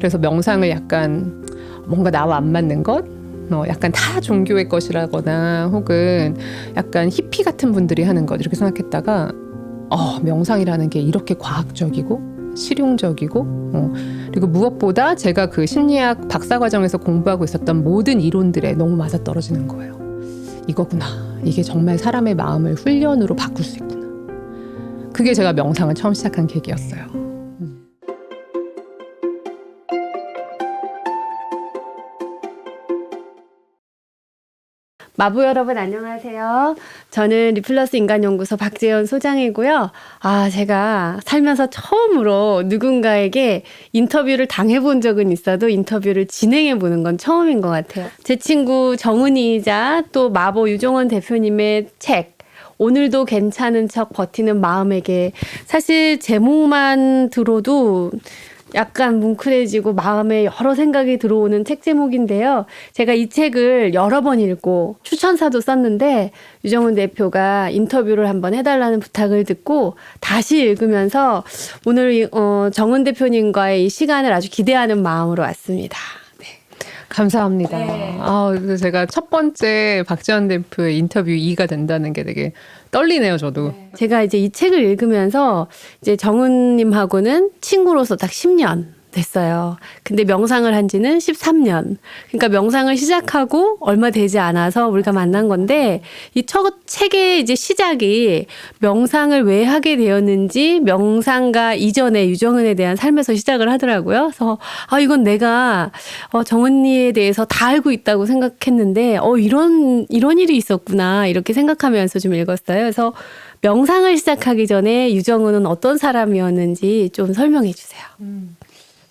그래서 명상을 약간 뭔가 나와 안 맞는 것, 약간 타 종교의 것이라거나 혹은 약간 히피 같은 분들이 하는 것 이렇게 생각했다가 명상이라는 게 이렇게 과학적이고 실용적이고 그리고 무엇보다 제가 그 심리학 박사과정에서 공부하고 있었던 모든 이론들에 너무 맞아떨어지는 거예요. 이거구나. 이게 정말 사람의 마음을 훈련으로 바꿀 수 있구나. 그게 제가 명상을 처음 시작한 계기였어요. 마부 여러분 안녕하세요. 저는 리플러스 인간연구소 박재현 소장이고요. 제가 살면서 처음으로 누군가에게 인터뷰를 당해본 적은 있어도 인터뷰를 진행해보는 건 처음인 것 같아요. 제 친구 정은이이자 또 마보 유종원 대표님의 책 오늘도 괜찮은 척 버티는 마음에게 사실 제목만 들어도 약간 뭉클해지고 마음에 여러 생각이 들어오는 책 제목인데요. 제가 이 책을 여러 번 읽고 추천사도 썼는데 유정훈 대표가 인터뷰를 한번 해달라는 부탁을 듣고 다시 읽으면서 오늘 정은 대표님과의 이 시간을 아주 기대하는 마음으로 왔습니다. 감사합니다. 네. 그래서 제가 첫 번째 박지원 대표의 인터뷰 2가 된다는 게 되게 떨리네요, 저도. 네. 제가 이제 이 책을 읽으면서 이제 정은님하고는 친구로서 딱 10년 됐어요. 근데 명상을 한 지는 13년. 그러니까 명상을 시작하고 얼마 되지 않아서 우리가 만난 건데 이 책의 이제 시작이 명상을 왜 하게 되었는지 명상가 이전에 유정은에 대한 삶에서 시작을 하더라고요. 그래서 이건 내가 정은이에 대해서 다 알고 있다고 생각했는데 이런 일이 있었구나 이렇게 생각하면서 좀 읽었어요. 그래서 명상을 시작하기 전에 유정은은 어떤 사람이었는지 좀 설명해 주세요.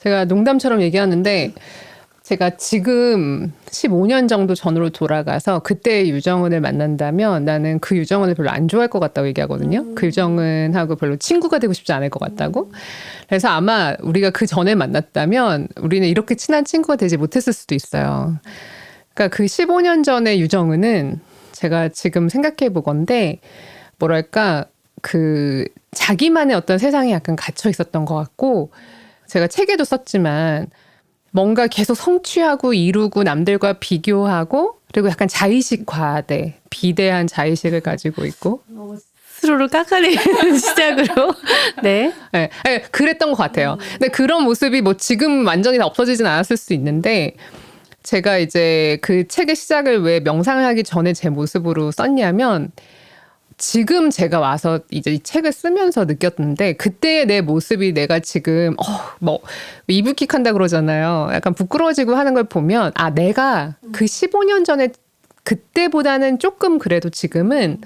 제가 농담처럼 얘기하는데 제가 지금 15년 정도 전으로 돌아가서 그때 유정은을 만난다면 나는 그 유정은을 별로 안 좋아할 것 같다고 얘기하거든요. 그 유정은하고 별로 친구가 되고 싶지 않을 것 같다고. 그래서 아마 우리가 그 전에 만났다면 우리는 이렇게 친한 친구가 되지 못했을 수도 있어요. 그러니까 그 15년 전의 유정은은 제가 지금 생각해 보건데 뭐랄까 그 자기만의 어떤 세상에 약간 갇혀 있었던 것 같고 제가 책에도 썼지만 뭔가 계속 성취하고 이루고 남들과 비교하고 그리고 약간 자의식 과대, 비대한 자의식을 가지고 있고 스스로를 깎아내리는 시작으로 네, 그랬던 것 같아요. 근데 그런 모습이 뭐 지금 완전히 다 없어지진 않았을 수 있는데 제가 이제 그 책의 시작을 왜 명상을 하기 전에 제 모습으로 썼냐면 지금 제가 와서 이제 이 책을 쓰면서 느꼈는데 그때의 내 모습이 내가 지금 이불킥 한다 그러잖아요. 약간 부끄러워지고 하는 걸 보면 내가 그 15년 전에 그때보다는 조금 그래도 지금은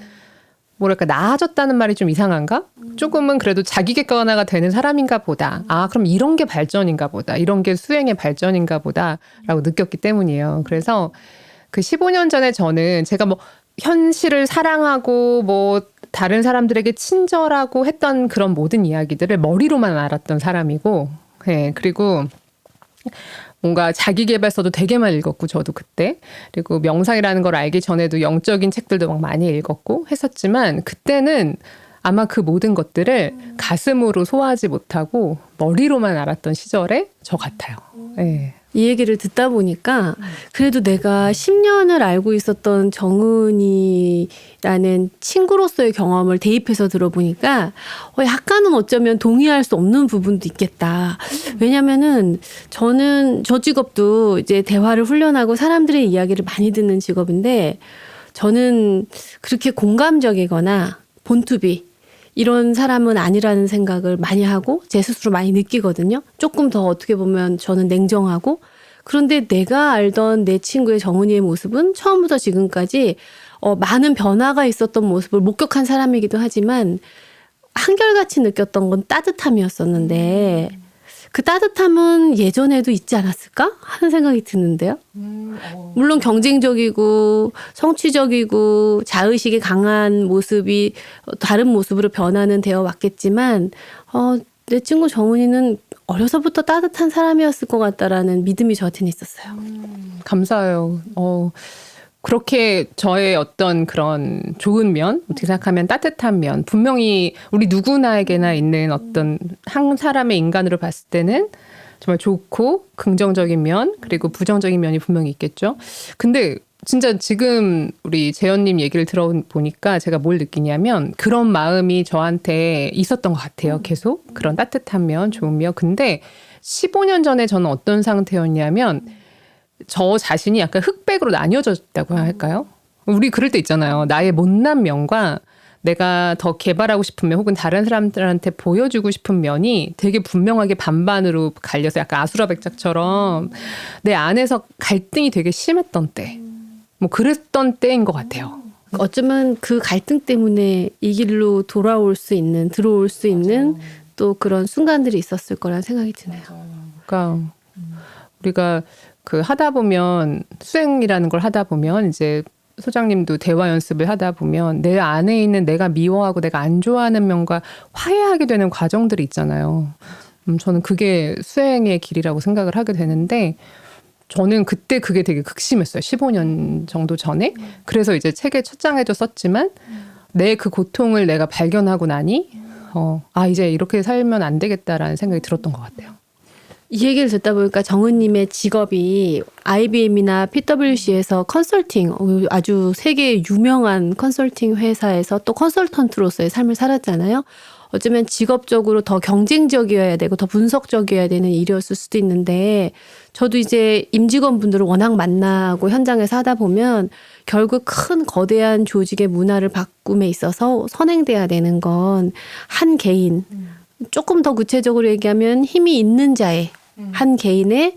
뭐랄까 나아졌다는 말이 좀 이상한가? 조금은 그래도 자기 객관화가 되는 사람인가 보다. 그럼 이런 게 발전인가 보다. 이런 게 수행의 발전인가 보다라고 느꼈기 때문이에요. 그래서 그 15년 전에 저는 제가 현실을 사랑하고 다른 사람들에게 친절하고 했던 그런 모든 이야기들을 머리로만 알았던 사람이고, 그리고 뭔가 자기계발서도 되게 많이 읽었고 저도 그때 그리고 명상이라는 걸 알기 전에도 영적인 책들도 막 많이 읽었고 했었지만 그때는 아마 그 모든 것들을 가슴으로 소화하지 못하고 머리로만 알았던 시절에 저 같아요. 이 얘기를 듣다 보니까 그래도 내가 10년을 알고 있었던 정은이라는 친구로서의 경험을 대입해서 들어보니까 약간은 어쩌면 동의할 수 없는 부분도 있겠다. 왜냐면은 저 직업도 이제 대화를 훈련하고 사람들의 이야기를 많이 듣는 직업인데 저는 그렇게 공감적이거나 본투비 이런 사람은 아니라는 생각을 많이 하고 제 스스로 많이 느끼거든요. 조금 더 어떻게 보면 저는 냉정하고 그런데 내가 알던 내 친구의 정은이의 모습은 처음부터 지금까지 많은 변화가 있었던 모습을 목격한 사람이기도 하지만 한결같이 느꼈던 건 따뜻함이었었는데 그 따뜻함은 예전에도 있지 않았을까 하는 생각이 드는데요. 물론 경쟁적이고 성취적이고 자의식이 강한 모습이 다른 모습으로 변화는 되어 왔겠지만 내 친구 정은이는 어려서부터 따뜻한 사람이었을 것 같다라는 믿음이 저한테는 있었어요. 감사해요. 그렇게 저의 어떤 그런 좋은 면, 어떻게 생각하면 따뜻한 면, 분명히 우리 누구나에게나 있는 어떤 한 사람의 인간으로 봤을 때는 정말 좋고 긍정적인 면 그리고 부정적인 면이 분명히 있겠죠. 근데 진짜 지금 우리 재현님 얘기를 들어보니까 제가 뭘 느끼냐면 그런 마음이 저한테 있었던 것 같아요. 계속 그런 따뜻한 면, 좋은 면. 근데 15년 전에 저는 어떤 상태였냐면 저 자신이 약간 흑백으로 나뉘어졌다고 할까요? 우리 그럴 때 있잖아요. 나의 못난 면과 내가 더 개발하고 싶은 면 혹은 다른 사람들한테 보여주고 싶은 면이 되게 분명하게 반반으로 갈려서 약간 아수라백작처럼 내 안에서 갈등이 되게 심했던 때. 뭐 그랬던 때인 것 같아요. 어쩌면 그 갈등 때문에 이 길로 들어올 수 있는 또 그런 순간들이 있었을 거라는 생각이 드네요. 그러니까 우리가 그 하다 보면 수행이라는 걸 하다 보면 이제 소장님도 대화 연습을 하다 보면 내 안에 있는 내가 미워하고 내가 안 좋아하는 면과 화해하게 되는 과정들이 있잖아요. 저는 그게 수행의 길이라고 생각을 하게 되는데 저는 그때 그게 되게 극심했어요. 15년 정도 전에. 그래서 이제 책의 첫 장에도 썼지만 내 그 고통을 내가 발견하고 나니 이제 이렇게 살면 안 되겠다라는 생각이 들었던 것 같아요. 이 얘기를 듣다 보니까 정은님의 직업이 IBM이나 PwC에서 컨설팅, 아주 세계 유명한 컨설팅 회사에서 또 컨설턴트로서의 삶을 살았잖아요. 어쩌면 직업적으로 더 경쟁적이어야 되고 더 분석적이어야 되는 일이었을 수도 있는데 저도 이제 임직원분들을 워낙 만나고 현장에서 하다 보면 결국 큰 거대한 조직의 문화를 바꿈에 있어서 선행돼야 되는 건 한 개인, 조금 더 구체적으로 얘기하면 힘이 있는 자의 한 개인의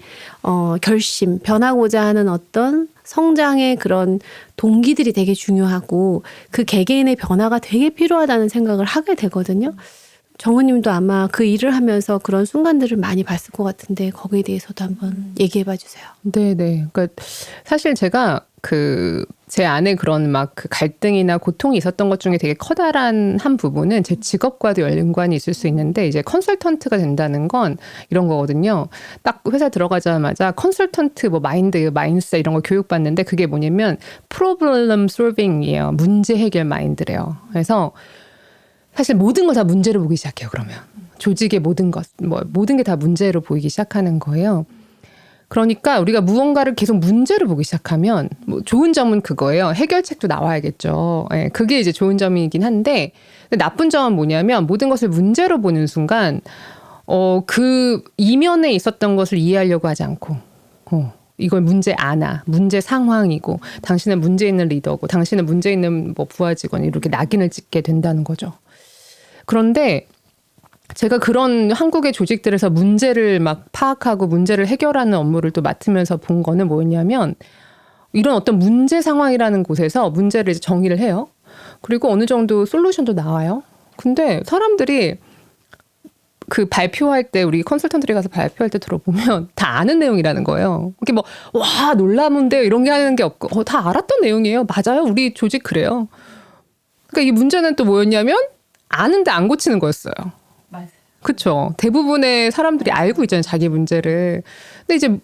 결심, 변하고자 하는 어떤 성장의 그런 동기들이 되게 중요하고 그 개개인의 변화가 되게 필요하다는 생각을 하게 되거든요. 정은님도 아마 그 일을 하면서 그런 순간들을 많이 봤을 것 같은데 거기에 대해서도 한번 얘기해 봐 주세요. 네네. 그러니까 사실 제가 제 안에 그런 막 그 갈등이나 고통이 있었던 것 중에 되게 커다란 한 부분은 제 직업과도 연관이 있을 수 있는데 이제 컨설턴트가 된다는 건 이런 거거든요. 딱 회사 들어가자마자 컨설턴트 뭐 마인드셋 이런 거 교육받는데 그게 뭐냐면 프로블럼 솔빙이에요. 문제 해결 마인드래요. 그래서 사실 모든 걸 다 문제로 보기 시작해요. 그러면 조직의 모든 게 다 문제로 보이기 시작하는 거예요. 그러니까 우리가 무언가를 계속 문제로 보기 시작하면 뭐 좋은 점은 그거예요. 해결책도 나와야겠죠. 예, 그게 이제 좋은 점이긴 한데 나쁜 점은 뭐냐면 모든 것을 문제로 보는 순간 그 이면에 있었던 것을 이해하려고 하지 않고 이걸 문제 안아, 문제 상황이고 당신은 문제 있는 리더고 당신은 문제 있는 뭐 부하 직원 이렇게 낙인을 찍게 된다는 거죠. 그런데 제가 그런 한국의 조직들에서 문제를 막 파악하고 문제를 해결하는 업무를 또 맡으면서 본 거는 뭐였냐면 이런 어떤 문제 상황이라는 곳에서 문제를 이제 정의를 해요. 그리고 어느 정도 솔루션도 나와요. 근데 사람들이 그 발표할 때 우리 컨설턴트리 가서 발표할 때 들어보면 다 아는 내용이라는 거예요. 이렇게 뭐 와 놀라운데요 이런 게 하는 게 없고 다 알았던 내용이에요. 맞아요. 우리 조직 그래요. 그러니까 이 문제는 또 뭐였냐면 아는데 안 고치는 거였어요. 그렇죠. 대부분의 사람들이 알고 있잖아요. 자기 문제를. 근데 이제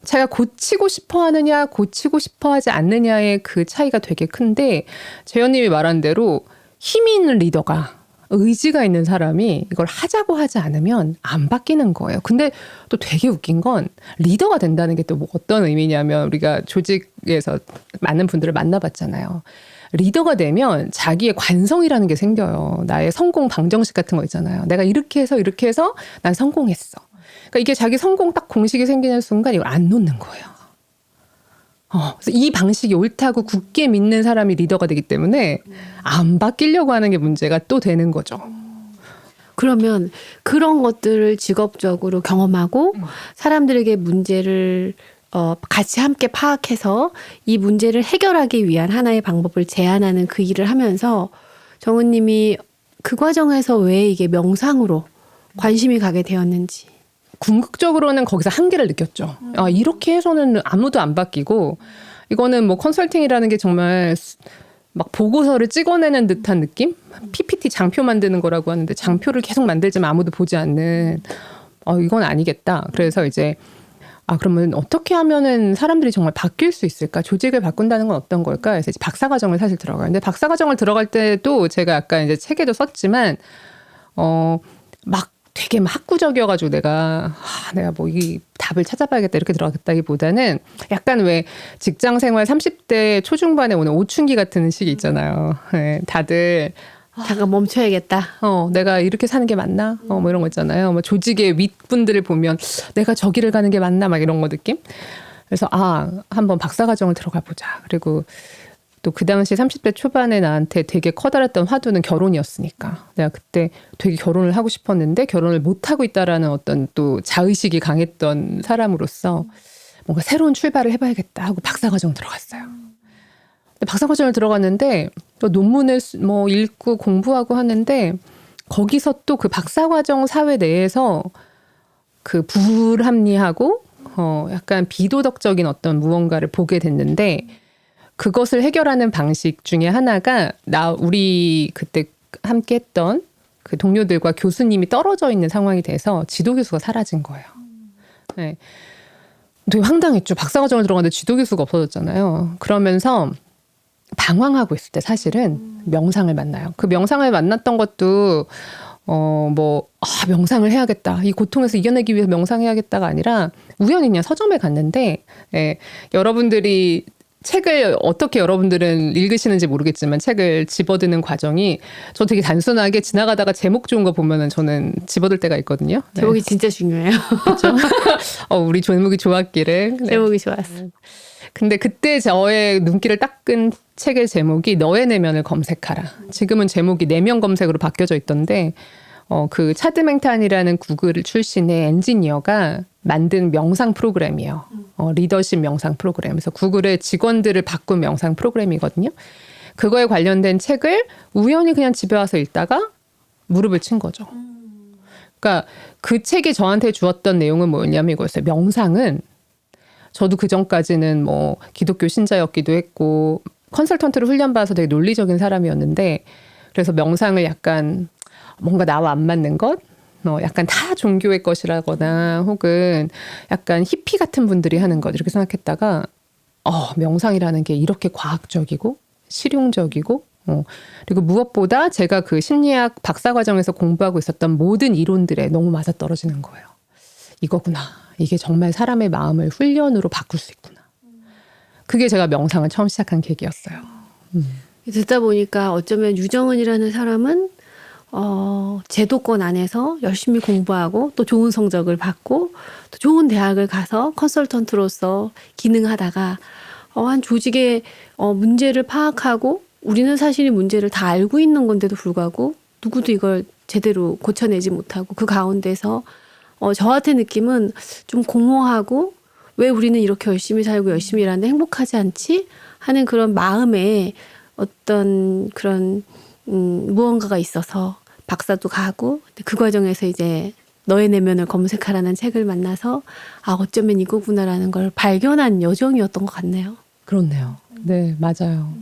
자기가 고치고 싶어 하느냐 고치고 싶어 하지 않느냐의 그 차이가 되게 큰데 재현님이 말한 대로 힘이 있는 리더가 의지가 있는 사람이 이걸 하자고 하지 않으면 안 바뀌는 거예요. 근데 또 되게 웃긴 건 리더가 된다는 게 또 뭐 어떤 의미냐면 우리가 조직에서 많은 분들을 만나봤잖아요. 리더가 되면 자기의 관성이라는 게 생겨요. 나의 성공 방정식 같은 거 있잖아요. 내가 이렇게 해서 난 성공했어. 그러니까 이게 자기 성공 딱 공식이 생기는 순간 이걸 안 놓는 거예요. 그래서 이 방식이 옳다고 굳게 믿는 사람이 리더가 되기 때문에 안 바뀌려고 하는 게 문제가 또 되는 거죠. 그러면 그런 것들을 직업적으로 경험하고 사람들에게 문제를 같이 함께 파악해서 이 문제를 해결하기 위한 하나의 방법을 제안하는 그 일을 하면서 정은님이 그 과정에서 왜 이게 명상으로 관심이 가게 되었는지. 궁극적으로는 거기서 한계를 느꼈죠. 이렇게 해서는 아무도 안 바뀌고 이거는 뭐 컨설팅이라는 게 정말 막 보고서를 찍어내는 듯한 느낌? PPT 장표 만드는 거라고 하는데 장표를 계속 만들지만 아무도 보지 않는 이건 아니겠다. 그래서 이제 그러면 어떻게 하면은 사람들이 정말 바뀔 수 있을까? 조직을 바꾼다는 건 어떤 걸까? 그래서 이제 박사과정을 사실 들어가요. 근데 박사과정을 들어갈 때도 제가 아까 이제 책에도 썼지만, 막 되게 막 학구적이어가지고 내가 뭐 이 답을 찾아봐야겠다 이렇게 들어갔다기보다는 약간 왜 직장 생활 30대 초중반에 오는 오춘기 같은 시기 있잖아요. 네, 다들 잠깐 멈춰야겠다. 내가 이렇게 사는 게 맞나? 뭐 이런 거 있잖아요. 뭐 조직의 윗분들을 보면 내가 저기를 가는 게 맞나? 막 이런 거 느낌? 그래서 한번 박사과정을 들어가 보자. 그리고 또 그 당시 30대 초반에 나한테 되게 커다랬던 화두는 결혼이었으니까 내가 그때 되게 결혼을 하고 싶었는데 결혼을 못하고 있다라는 어떤 또 자의식이 강했던 사람으로서 뭔가 새로운 출발을 해봐야겠다 하고 박사과정 들어갔어요. 근데 박사과정을 들어갔는데 또 논문을 뭐 읽고 공부하고 하는데 거기서 또 그 박사과정 사회 내에서 그 불합리하고 약간 비도덕적인 어떤 무언가를 보게 됐는데 그것을 해결하는 방식 중에 하나가 우리 그때 함께 했던 그 동료들과 교수님이 떨어져 있는 상황이 돼서 지도 교수가 사라진 거예요. 네. 되게 황당했죠. 박사과정을 들어갔는데 지도 교수가 없어졌잖아요. 그러면서 방황하고 있을 때 사실은 명상을 만나요. 그 명상을 만났던 것도 명상을 해야겠다. 이 고통에서 이겨내기 위해서 명상해야겠다가 아니라 우연히 그냥 서점에 갔는데 여러분들이 책을 어떻게 여러분들은 읽으시는지 모르겠지만 책을 집어드는 과정이 저 되게 단순하게 지나가다가 제목 좋은 거 보면은 저는 집어들 때가 있거든요. 네. 제목이 진짜 중요해요. 그렇죠. 우리 제목이 좋았기를. 네. 제목이 좋았어. 근데 그때 저의 눈길을 딱 끈 책의 제목이 너의 내면을 검색하라. 지금은 제목이 내면 검색으로 바뀌어져 있던데 그 차드 맹탄이라는 구글 출신의 엔지니어가 만든 명상 프로그램이에요. 리더십 명상 프로그램. 그래서 구글의 직원들을 바꾼 명상 프로그램이거든요. 그거에 관련된 책을 우연히 그냥 집에 와서 읽다가 무릎을 친 거죠. 그러니까 그 책이 저한테 주었던 내용은 뭐였냐면 이거였어요. 명상은 저도 그전까지는 뭐 기독교 신자였기도 했고 컨설턴트를 훈련받아서 되게 논리적인 사람이었는데 그래서 명상을 약간 뭔가 나와 안 맞는 것? 약간 타 종교의 것이라거나 혹은 약간 히피 같은 분들이 하는 것 이렇게 생각했다가 명상이라는 게 이렇게 과학적이고 실용적이고 그리고 무엇보다 제가 그 심리학 박사과정에서 공부하고 있었던 모든 이론들에 너무 맞아떨어지는 거예요. 이거구나. 이게 정말 사람의 마음을 훈련으로 바꿀 수 있구나. 그게 제가 명상을 처음 시작한 계기였어요. 듣다 보니까 어쩌면 유정은이라는 사람은 제도권 안에서 열심히 공부하고 또 좋은 성적을 받고 또 좋은 대학을 가서 컨설턴트로서 기능하다가 한 조직의 문제를 파악하고 우리는 사실 이 문제를 다 알고 있는 건데도 불구하고 누구도 이걸 제대로 고쳐내지 못하고 그 가운데서 저한테 느낌은 좀 공허하고 왜 우리는 이렇게 열심히 살고 열심히 일하는데 행복하지 않지? 하는 그런 마음에 어떤 그런 무언가가 있어서 박사도 가고 그 과정에서 이제 너의 내면을 검색하라는 책을 만나서 어쩌면 이거구나라는 걸 발견한 여정이었던 것 같네요. 그렇네요. 네, 맞아요.